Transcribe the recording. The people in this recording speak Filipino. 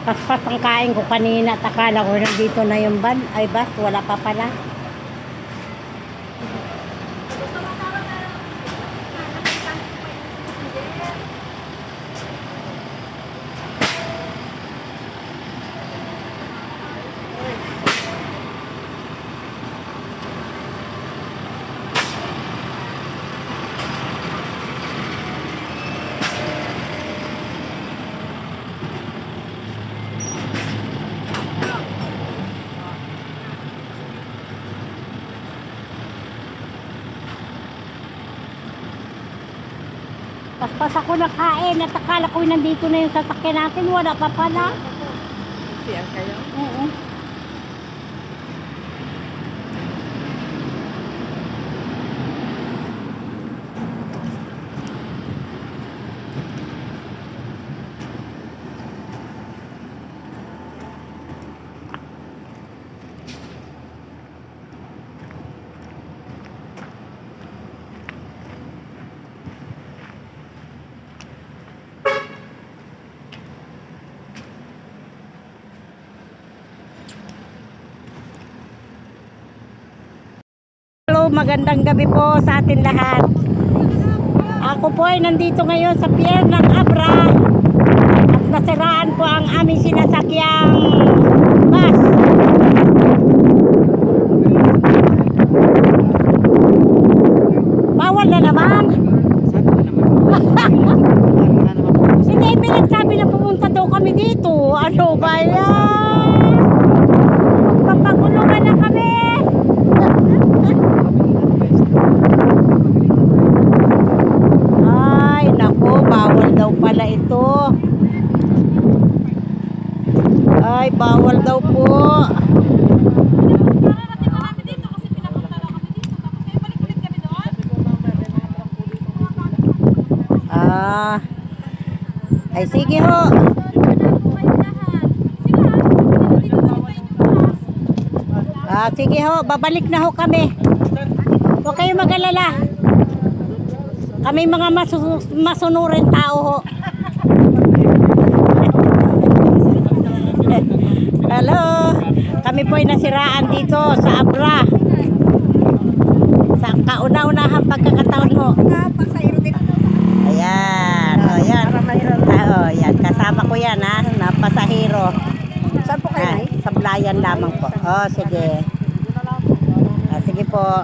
Paspas ang kain ko kanina at akala ko nandito na yung van. Ay bas, wala pa pala. Paspas ako nakain at akala ko nandito na yung sasakyan natin. Wala pa pala. Siyan kayo? Oo. Hello, magandang gabi po sa atin lahat. Ako po ay nandito ngayon sa pier ng Abra at nasiraan po ang aming sinasakyang bus. Bawal na naman. Hindi, may nagsabi na pumunta daw kami dito. Ano ba yan? Magpapagulungan na kami. Ay, nako, bawal daw pala ito. Ay, bawal daw po. Ay sige ho. Sige ho, babalik na ho kami. Huwag kayo mag-alala. Kami mga masunurin tao ho. Hello. Kami po ay nasiraan dito sa Abra. Sa kauna-unahang pagkakataon ho. Ayan. O yan. O yan. Kasama ko yan ha. Na pasahero. Saan po kayo? Sablayan lamang po. O sige. Sige po.